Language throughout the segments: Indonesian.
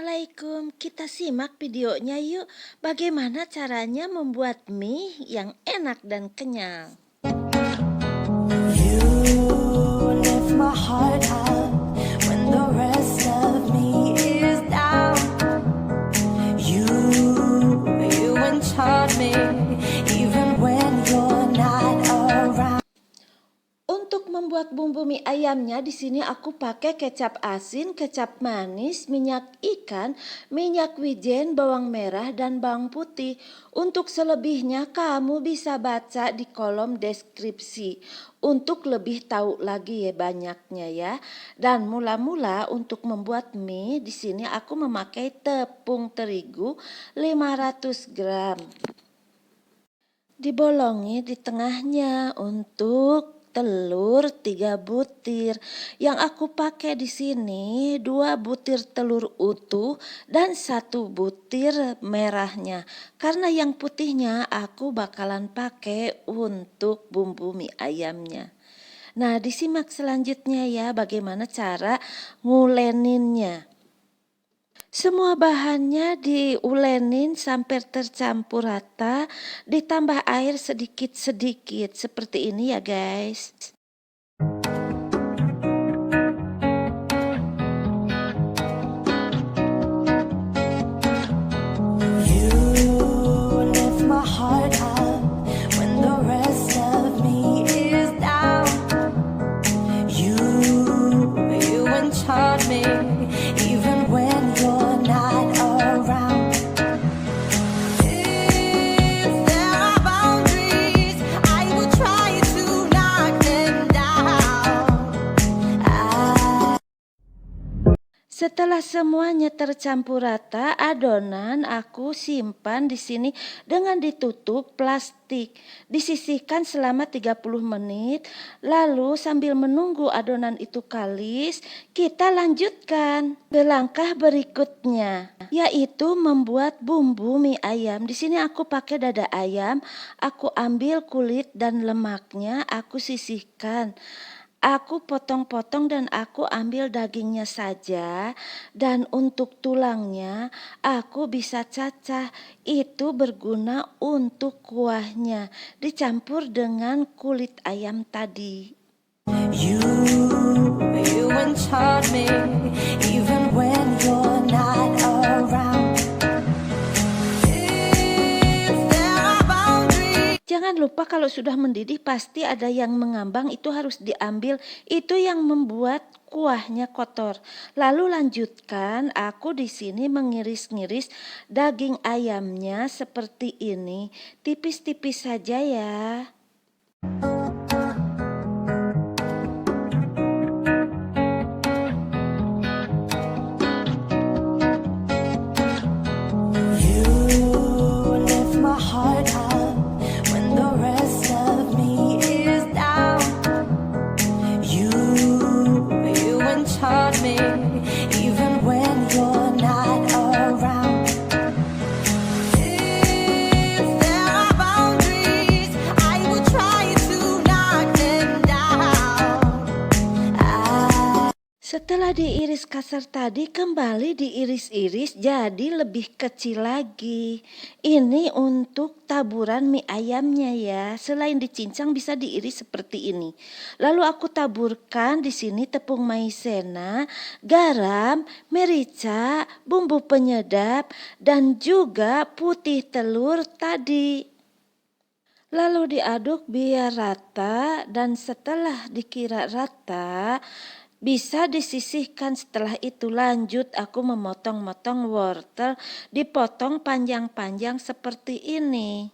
Assalamualaikum, kita simak videonya yuk. Bagaimana caranya membuat mie yang enak dan kenyal. You lift my heart up when the rest of me is down. You enchant me even when you're not around. Untuk membuat bumbu mie ayamnya di sini aku pakai kecap asin, kecap manis, minyak ikan, minyak wijen, bawang merah dan bawang putih. Untuk selebihnya kamu bisa baca di kolom deskripsi untuk lebih tahu lagi ya banyaknya ya. Dan mula-mula untuk membuat mie di sini aku memakai tepung terigu 500 gram. Dibolongi di tengahnya untuk telur 3 butir. Yang aku pakai di sini 2 butir telur utuh dan 1 butir merahnya. Karena yang putihnya aku bakalan pakai untuk bumbu mie ayamnya. Nah, disimak selanjutnya ya bagaimana cara nguleninnya. Semua bahannya diulenin sampai tercampur rata, ditambah air sedikit-sedikit seperti ini ya guys. You lift my heart up when the rest of me is down. You enchant me even when you're not around. If there are boundaries, I will try to knock them down. Setelah semuanya tercampur rata, adonan aku simpan di sini dengan ditutup plastik. Disisihkan selama 30 menit. Lalu sambil menunggu adonan itu kalis, kita lanjutkan ke langkah berikutnya, yaitu membuat bumbu mie ayam. Di sini aku pakai dada ayam, aku ambil kulit dan lemaknya, aku sisihkan. Aku potong-potong dan aku ambil dagingnya saja, dan untuk tulangnya aku bisa cacah. Itu berguna untuk kuahnya dicampur dengan kulit ayam tadi. You enchant me even when you're not around. If there are boundaries. Jangan lupa kalau sudah mendidih pasti ada yang mengambang, itu harus diambil. Itu yang membuat kuahnya kotor. Lalu lanjutkan, aku di sini mengiris-ngiris daging ayamnya seperti ini, tipis-tipis saja ya. You lift my heart up when the rest of me is down. You enchant me even when you're not around. If there are boundaries, I will try to knock them down. Setelah diiris kasar tadi, kembali diiris-iris jadi lebih kecil lagi. Ini untuk taburan mie ayamnya ya. Selain dicincang bisa diiris seperti ini. Lalu aku taburkan di sini tepung maizena, garam, merica, bumbu penyedap, dan juga putih telur tadi. Lalu diaduk biar rata, dan setelah dikira rata bisa disisihkan. Setelah itu lanjut aku memotong-motong wortel, dipotong panjang-panjang seperti ini.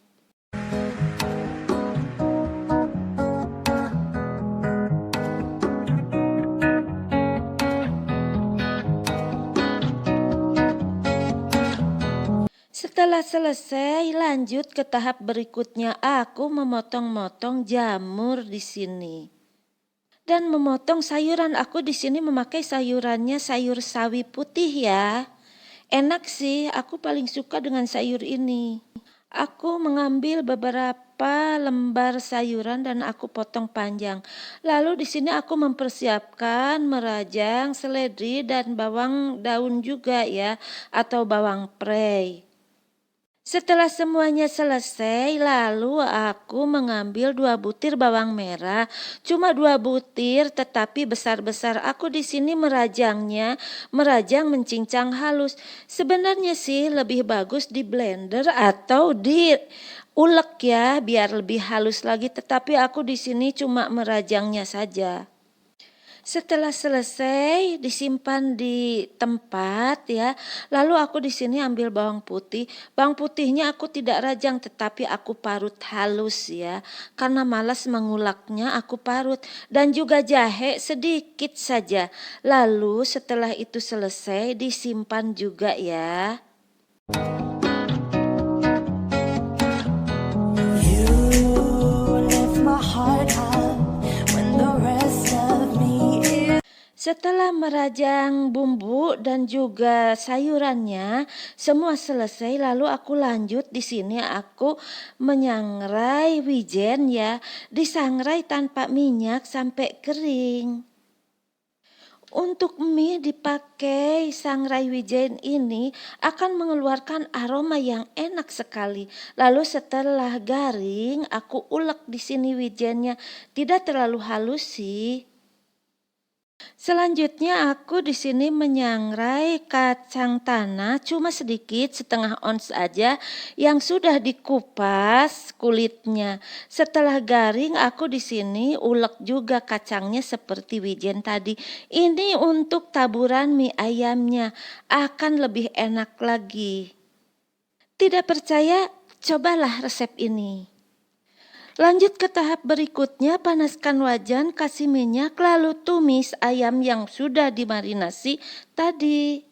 Setelah selesai, lanjut ke tahap berikutnya. Aku memotong-motong jamur di sini. Dan memotong sayuran, aku di sini memakai sayurannya sayur sawi putih ya. Enak sih, aku paling suka dengan sayur ini. Aku mengambil beberapa beberapa lembar sayuran dan aku potong panjang. Lalu di sini aku mempersiapkan merajang seledri dan bawang daun juga ya, atau bawang prei. Setelah semuanya selesai, lalu aku mengambil 2 butir bawang merah, cuma 2 butir tetapi besar-besar. Aku di sini merajang mencincang halus. Sebenarnya sih lebih bagus di blender atau di ulek ya, biar lebih halus lagi, tetapi aku di sini cuma merajangnya saja. Setelah selesai disimpan di tempat ya, lalu aku di sini ambil bawang putih. Bawang putihnya aku tidak rajang tetapi aku parut halus ya. Karena malas mengulaknya aku parut, dan juga jahe sedikit saja. Lalu setelah itu selesai disimpan juga ya. You lift my heart up when the rest of me is. Setelah merajang bumbu dan juga sayurannya, semua selesai, lalu aku lanjut di sini aku menyangrai wijen ya, disangrai tanpa minyak sampai kering. Untuk mie dipakai sangrai wijen ini akan mengeluarkan aroma yang enak sekali. Lalu setelah garing, aku ulek di sini wijennya, tidak terlalu halus sih. Selanjutnya aku di sini menyangrai kacang tanah cuma sedikit, setengah ons aja, yang sudah dikupas kulitnya. Setelah garing aku di sini ulek juga kacangnya seperti wijen tadi. Ini untuk taburan mie ayamnya, akan lebih enak lagi. Tidak percaya? Cobalah resep ini. Lanjut ke tahap berikutnya, panaskan wajan, kasih minyak, lalu tumis ayam yang sudah dimarinasi tadi.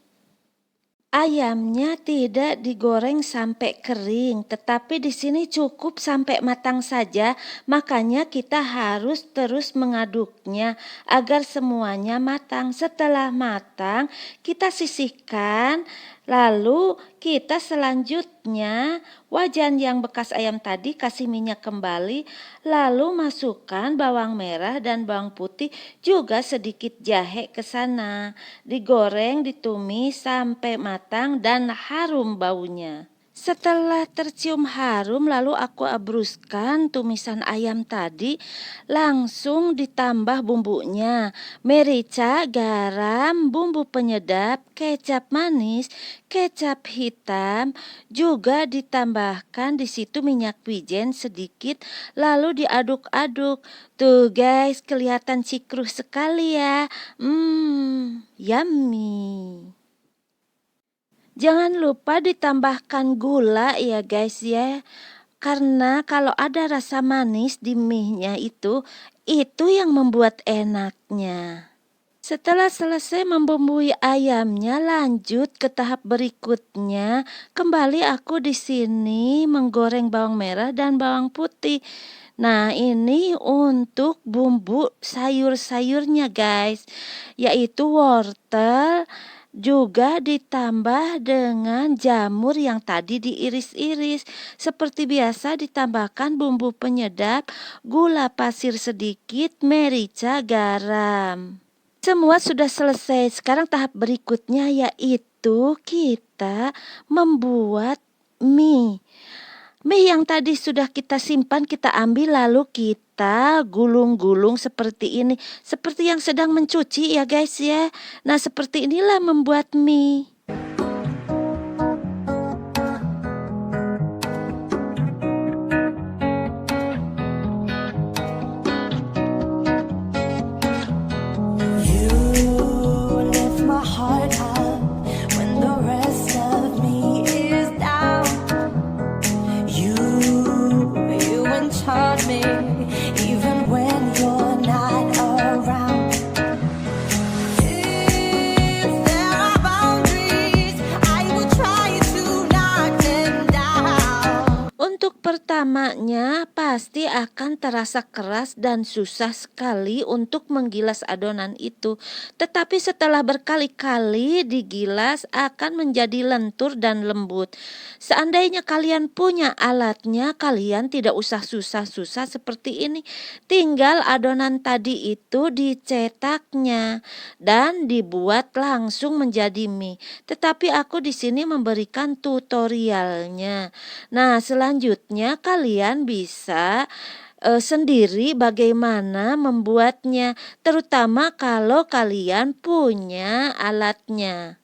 Ayamnya tidak digoreng sampai kering, tetapi di sini cukup sampai matang saja. Makanya kita harus terus mengaduknya agar semuanya matang. Setelah matang, kita sisihkan. Lalu kita selanjutnya wajan yang bekas ayam tadi kasih minyak kembali, lalu masukkan bawang merah dan bawang putih, juga sedikit jahe ke sana. Digoreng, ditumis sampai matang dan harum baunya. Setelah tercium harum, lalu aku abruskan tumisan ayam tadi, langsung ditambah bumbunya, merica, garam, bumbu penyedap, kecap manis, kecap hitam, juga ditambahkan di situ minyak wijen sedikit, lalu diaduk-aduk. Tuh guys, kelihatan cikruh sekali ya. Yummy. Jangan lupa ditambahkan gula ya guys ya. Karena kalau ada rasa manis di mie-nya itu yang membuat enaknya. Setelah selesai membumbui ayamnya, lanjut ke tahap berikutnya. Kembali aku di sini menggoreng bawang merah dan bawang putih. Nah, ini untuk bumbu sayur-sayurnya guys, yaitu wortel, juga ditambah dengan jamur yang tadi diiris-iris. Seperti biasa ditambahkan bumbu penyedap, gula pasir sedikit, merica, garam. Semua sudah selesai. Sekarang tahap berikutnya yaitu kita membuat mie. Mie yang tadi sudah kita simpan, kita ambil lalu kita gulung-gulung seperti ini. Seperti yang sedang mencuci ya guys ya. Nah, seperti inilah membuat mie. You lift my heart up when the rest of me is down. You enchant me even when you're not around. If there are boundaries Pertamanya pasti akan terasa keras dan susah sekali untuk menggilas adonan itu. Tetapi setelah berkali-kali digilas akan menjadi lentur dan lembut. Seandainya kalian punya alatnya, kalian tidak usah susah-susah seperti ini. Tinggal adonan tadi itu dicetaknya dan dibuat langsung menjadi mie. Tetapi aku di sini memberikan tutorialnya. Nah, selanjutnya kalian bisa sendiri bagaimana membuatnya, terutama kalau kalian punya alatnya.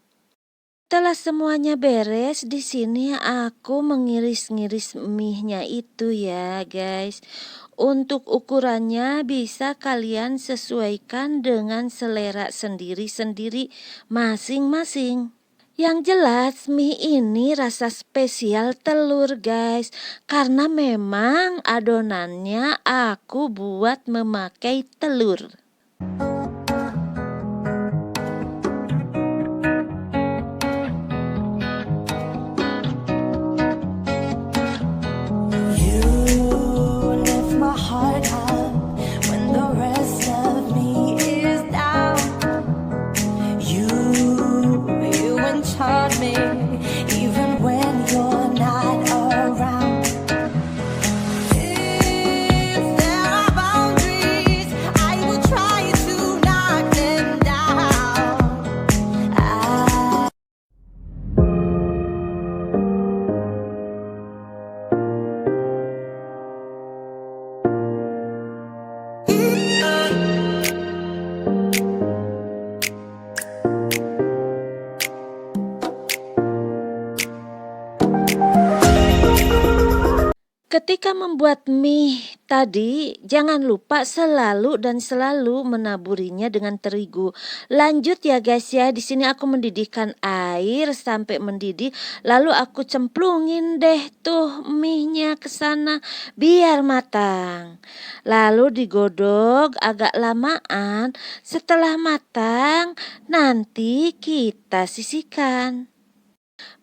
Setelah semuanya beres, di sini aku mengiris-ngiris mie-nya itu ya, guys. Untuk ukurannya bisa kalian sesuaikan dengan selera sendiri-sendiri masing-masing. Yang jelas mie ini rasa spesial telur, guys, karena memang adonannya aku buat memakai telur. You lift my heart up when the rest of me is down. You enchant me even when you're not around. If there are boundaries, I will try to knock them down. Ketika membuat mie tadi, jangan lupa selalu dan selalu menaburinya dengan terigu. Lanjut ya guys ya, di sini aku mendidihkan air sampai mendidih, lalu aku cemplungin deh tuh mie-nya ke sana biar matang. Lalu digodok agak lamaan, setelah matang nanti kita sisihkan.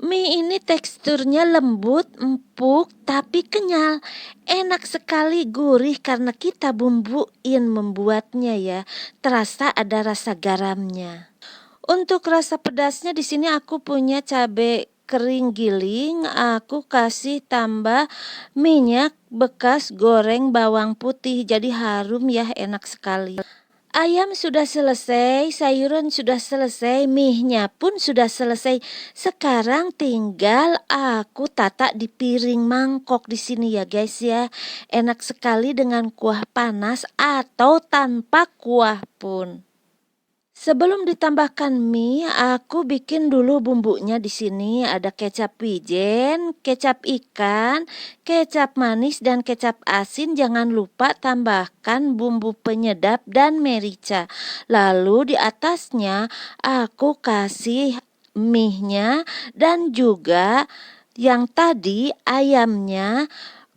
Mie ini teksturnya lembut, empuk, tapi kenyal. Enak sekali, gurih karena kita bumbuin membuatnya ya. Terasa ada rasa garamnya. Untuk rasa pedasnya di sini aku punya cabai kering giling, aku kasih tambah minyak bekas goreng bawang putih. Jadi harum ya, enak sekali. Ayam sudah selesai, sayuran sudah selesai, mie-nya pun sudah selesai. Sekarang tinggal aku tata di piring mangkok di sini ya guys ya. Enak sekali dengan kuah panas atau tanpa kuah pun. Sebelum ditambahkan mie, aku bikin dulu bumbunya di sini. Ada kecap wijen, kecap ikan, kecap manis dan kecap asin. Jangan lupa tambahkan bumbu penyedap dan merica. Lalu di atasnya aku kasih mie-nya dan juga yang tadi ayamnya,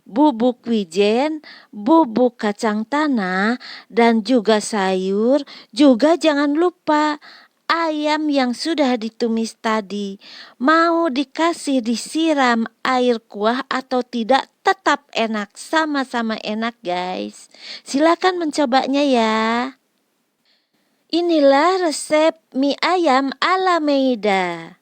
bubuk wijen, bubuk kacang tanah, dan juga sayur. Juga jangan lupa ayam yang sudah ditumis tadi. Mau dikasih disiram air kuah atau tidak, tetap enak, sama-sama enak guys. Silakan mencobanya ya. Inilah resep mie ayam ala Meida.